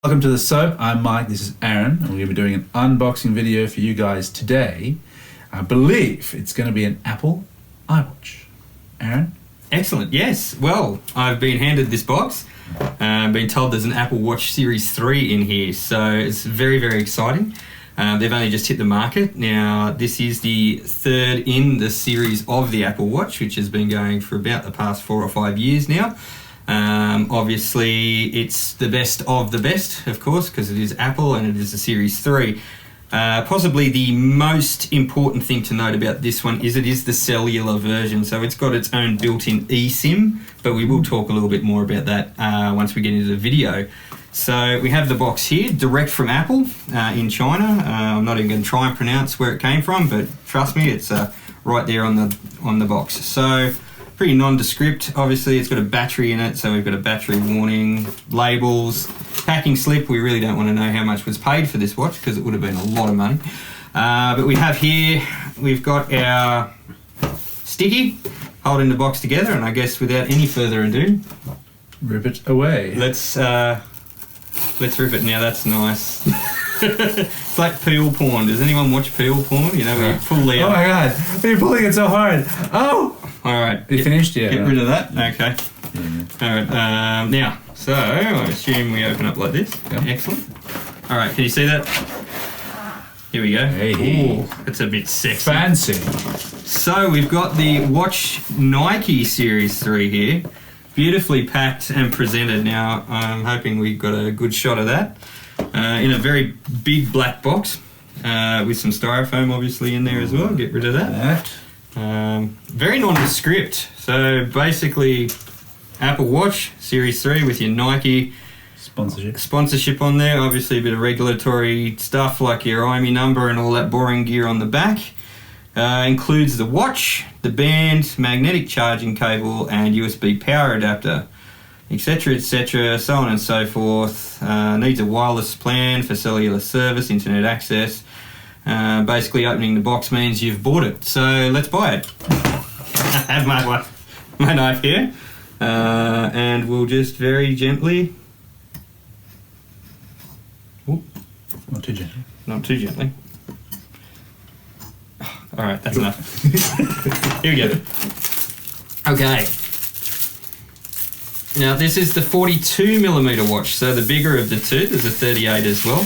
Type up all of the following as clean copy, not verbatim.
Welcome to the S.O.A.P. I'm Mike, this is Aaron, and we're going to be doing an unboxing video for you guys today. I believe it's going to be an Apple iWatch. Aaron? Excellent, yes. Well, I've been handed this box. Been told there's an Apple Watch Series 3 in here, so it's very, very exciting. They've only just hit the market. Now, this is the third in the series of the Apple Watch, which has been going for about the past 4 or 5 years now. Obviously, it's the best of the best, of course, because it is Apple and it is a Series 3. Possibly the most important thing to note about this one is it is the cellular version, so it's got its own built-in eSIM, but we will talk a little bit more about that once we get into the video. So we have the box here, direct from Apple in China. I'm not even going to try and pronounce where it came from, but trust me, it's right there on the box. So pretty nondescript. Obviously, it's got a battery in it, so we've got a battery warning, labels, packing slip. We really don't want to know how much was paid for this watch because it would have been a lot of money. But we have here, we've got our sticky holding the box together, and I guess without any further ado, Rip it away. let's rip it now. That's nice. It's like peel porn. Does anyone watch peel porn? You know, where you pull the... Oh my god, why are you pulling it so hard? Oh! Alright. You finished? Yeah. Get rid of that? Okay. Yeah. Alright, now, so I assume we open up like this. Yep. Excellent. Alright, can you see that? Here we go. Hey. Ooh, it's a bit sexy. Fancy. So we've got the Watch Nike Series 3 here. Beautifully packed and presented. Now, I'm hoping we've got a good shot of that. In a very big black box with some styrofoam obviously in there as well. Get rid of that. Very nondescript. So basically, Apple Watch Series 3 with your Nike sponsorship on there. Obviously a bit of regulatory stuff like your IMEI number and all that boring gear on the back. Includes the watch, the band, magnetic charging cable and USB power adapter, etc., so on and so forth. Needs a wireless plan for cellular service, internet access. Basically opening the box means you've bought it, so let's buy it. I have my knife here, and we'll just very gently... Ooh, not too gently. Not too gently. Alright, that's enough. Here we go. Okay. Now this is the 42mm watch, so the bigger of the two. There's a 38 as well.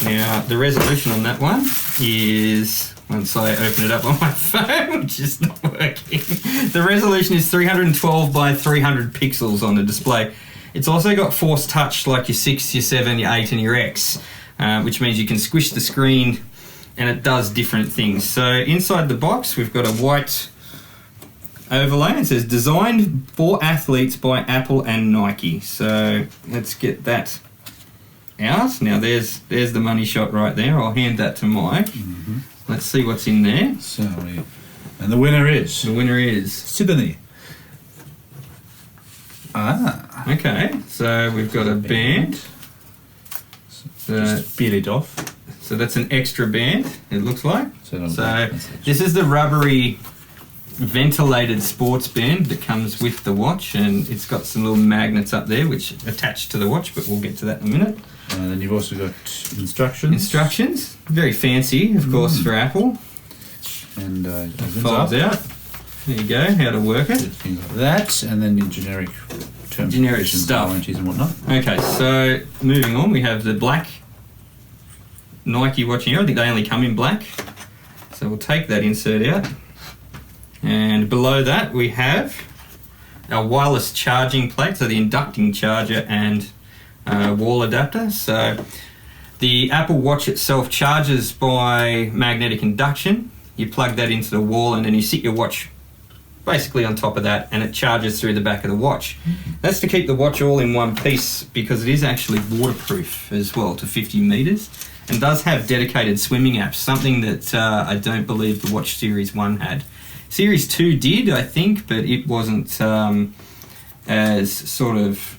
Now the resolution on that one is, once I open it up on my phone, which is not working, the resolution is 312 by 300 pixels on the display. It's also got force touch like your 6, your 7, your 8 and your X, which means you can squish the screen and it does different things. So inside the box we've got a white overlay. It says designed for athletes by Apple and Nike. So let's get that out. Now there's the money shot right there. I'll hand that to Mike. Mm-hmm. Let's see what's in there. So and the winner is Sydney. Ah. Okay, so we've got a band. Just peel it off. So that's an extra band, it looks like. So this is the rubbery ventilated sports band that comes with the watch, and it's got some little magnets up there which attach to the watch, but we'll get to that in a minute. And then you've also got instructions. Instructions, very fancy, of course, for Apple. And folds out. There you go, how to work it. Things like that, and then your generic terms, generic stuff, warranties and whatnot. Okay, so moving on, we have the black Nike watch here. I think they only come in black, so we'll take that insert out. And below that we have our wireless charging plate, so the inducting charger and wall adapter. So the Apple Watch itself charges by magnetic induction. You plug that into the wall and then you sit your watch basically on top of that and it charges through the back of the watch. That's to keep the watch all in one piece because it is actually waterproof as well to 50 metres and does have dedicated swimming apps, something that I don't believe the Watch Series 1 had. Series 2 did, I think, but it wasn't as sort of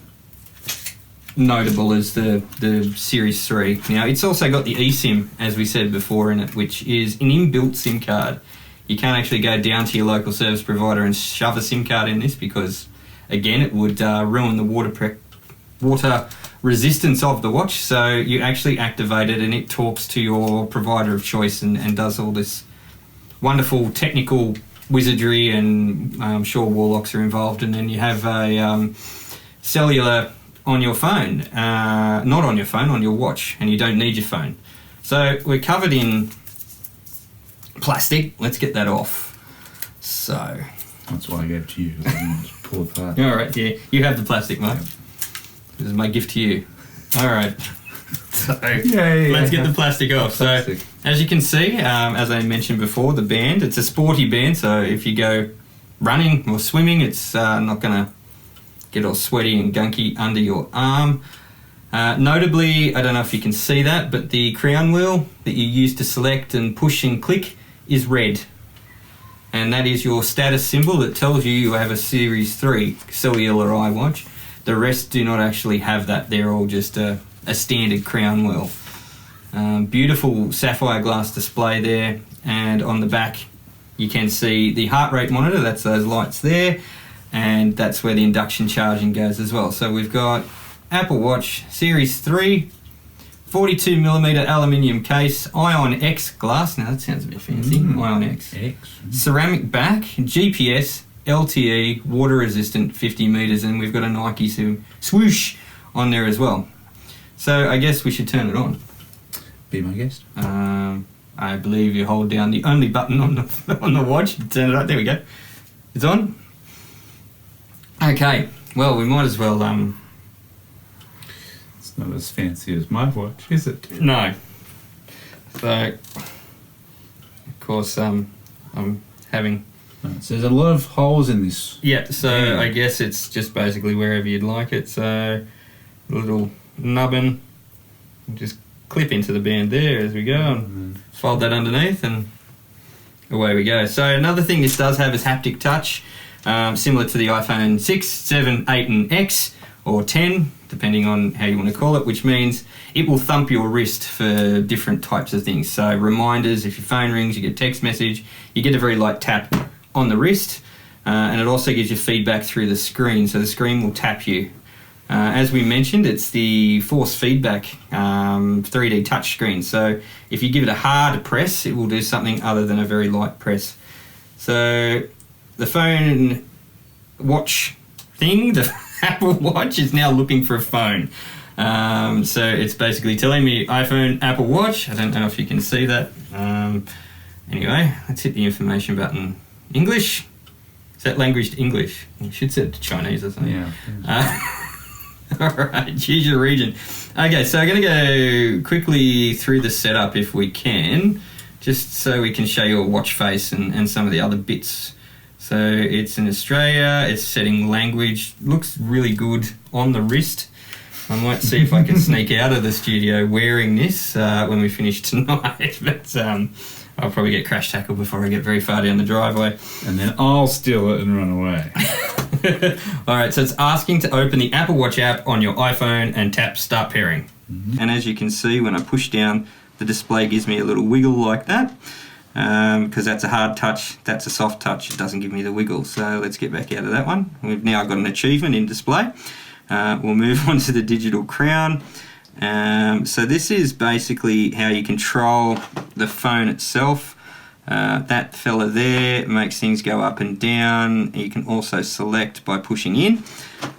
notable as the Series 3. Now, it's also got the eSIM, as we said before, in it, which is an inbuilt SIM card. You can't actually go down to your local service provider and shove a SIM card in this because, again, it would ruin the resistance of the watch. So you actually activate it and it talks to your provider of choice and does all this wonderful technical wizardry, and I'm sure Warlocks are involved. And then you have a cellular on your phone, not on your phone, on your watch, and you don't need your phone. So we're covered in plastic. Let's get that off. So that's why I gave it to you. I didn't just pull it apart. All right, yeah, you have the plastic, mate. Yep. This is my gift to you. All right. So Yay. let's get the plastic off. Plastic. So as you can see, as I mentioned before, the band, it's a sporty band. So if you go running or swimming, it's not going to get all sweaty and gunky under your arm. Notably, I don't know if you can see that, but the crown wheel that you use to select and push and click is red. And that is your status symbol that tells you have a Series 3 cellular iWatch. The rest do not actually have that. They're all just a standard crown wheel. Beautiful sapphire glass display there, and on the back you can see the heart rate monitor. That's those lights there, and that's where the induction charging goes as well. So we've got Apple Watch Series 3, 42mm aluminium case, Ion X glass. Now that sounds a bit fancy. Ion X. Ceramic back, GPS, LTE, water resistant, 50 meters, and we've got a Nike swoosh on there as well. So I guess we should turn it on. Be my guest. I believe you hold down the only button on the watch and turn it on. There we go. It's on. Okay. Well, we might as well. It's not as fancy as my watch, is it? No. So, of course, I'm having. So there's a lot of holes in this. Yeah. So I guess it's just basically wherever you'd like it. So a little nubbin, just clip into the band there as we go, and fold that underneath, and away we go. So another thing this does have is haptic touch, similar to the iPhone 6, 7, 8 and X, or 10, depending on how you want to call it, which means it will thump your wrist for different types of things. So reminders, if your phone rings, you get a text message, you get a very light tap on the wrist, and it also gives you feedback through the screen, so the screen will tap you. As we mentioned, it's the force feedback 3D touch screen, so if you give it a hard press, it will do something other than a very light press. So the phone watch thing, the Apple Watch, is now looking for a phone. So it's basically telling me iPhone, Apple Watch. I don't know if you can see that. Anyway, let's hit the information button. English? Set language to English. You should set it to Chinese or something. Yeah. Alright, choose your region. Okay, so I'm going to go quickly through the setup if we can, just so we can show you a watch face and some of the other bits. So it's in Australia, it's setting language, looks really good on the wrist. I might see if I can sneak out of the studio wearing this when we finish tonight, but I'll probably get crash tackled before I get very far down the driveway. And then I'll steal it and run away. Alright, so it's asking to open the Apple Watch app on your iPhone and tap Start Pairing. And as you can see, when I push down, the display gives me a little wiggle like that, because that's a hard touch, that's a soft touch, it doesn't give me the wiggle. So let's get back out of that one. We've now got an achievement in display. We'll move on to the digital crown. So this is basically how you control the phone itself. That fella there makes things go up and down. You can also select by pushing in.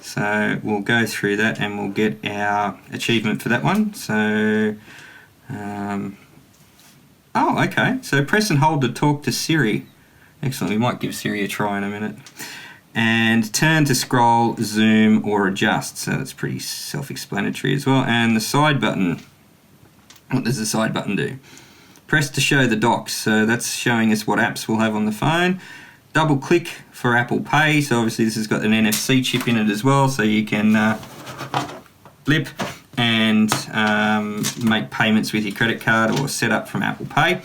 So we'll go through that and we'll get our achievement for that one. So, oh, okay. So press and hold to talk to Siri. Excellent. We might give Siri a try in a minute. And turn to scroll, zoom, or adjust. So that's pretty self-explanatory as well. And the side button. What does the side button do? Press to show the docs. So that's showing us what apps we'll have on the phone. Double click for Apple Pay. So obviously this has got an NFC chip in it as well. So you can blip and make payments with your credit card or set up from Apple Pay.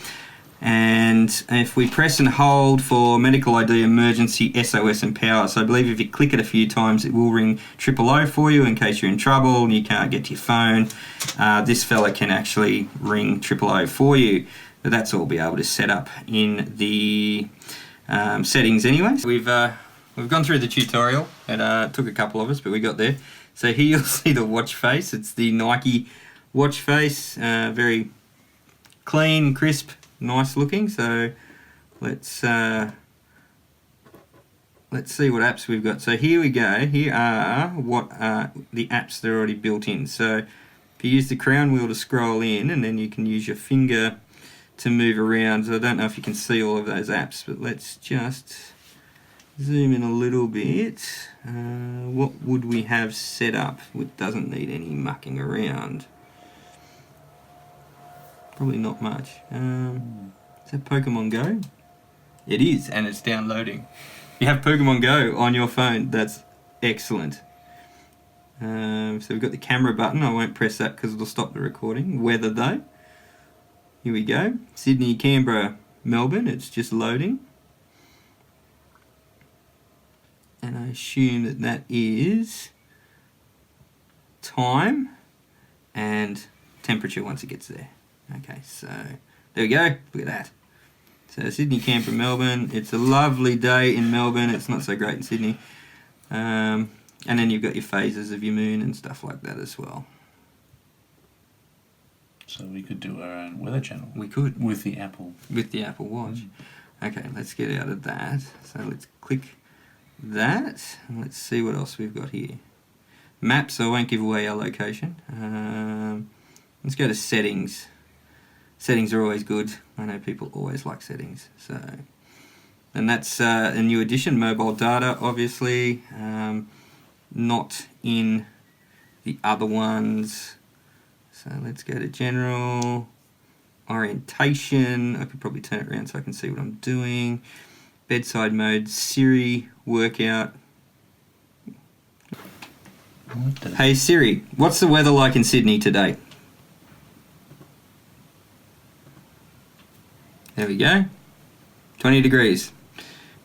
And if we press and hold for medical ID, emergency, SOS and power, so I believe if you click it a few times it will ring 000 for you in case you're in trouble and you can't get to your phone. This fella can actually ring 000 for you, but that's all be able to set up in the settings anyway. We've we've gone through the tutorial. It took a couple of us, but we got there. So here you'll see the watch face. It's the Nike watch face, very clean, crisp, nice looking. So let's see what apps we've got. So here we go. Here are what are the apps that are already built in. So if you use the crown wheel to scroll in, and then you can use your finger to move around. So I don't know if you can see all of those apps, but let's just zoom in a little bit. What would we have set up which doesn't need any mucking around? Probably not much. Is that Pokemon Go? It is, and it's downloading. You have Pokemon Go on your phone, that's excellent. So we've got the camera button. I won't press that because it'll stop the recording. Weather though. Here we go. Sydney, Canberra, Melbourne. It's just loading. And I assume that that is time and temperature once it gets there. Okay, so there we go. Look at that. So Sydney, Canberra, Melbourne. It's a lovely day in Melbourne. It's not so great in Sydney. And then you've got your phases of your moon and stuff like that as well. So we could do our own weather channel. We could. With the Apple. With the Apple Watch. Okay, let's get out of that. So let's click that. And let's see what else we've got here. Maps, I won't give away our location. Let's go to settings. Settings are always good. I know people always like settings. So, and that's a new addition, mobile data, obviously. Not in the other ones. So let's go to general, orientation. I could probably turn it around so I can see what I'm doing. Bedside mode, Siri, workout. Hey Siri, what's the weather like in Sydney today? There we go, 20 degrees.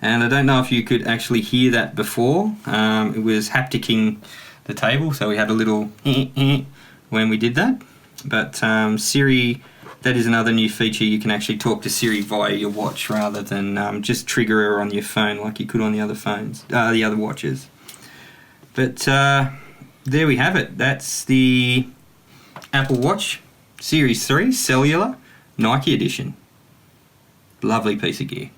And I don't know if you could actually hear that before. It was hapticking the table, so we had a little when we did that. But Siri, that is another new feature. You can actually talk to Siri via your watch rather than just trigger her on your phone like you could on the other phones, the other watches. But there we have it. That's the Apple Watch Series 3 Cellular Nike Edition. Lovely piece of gear.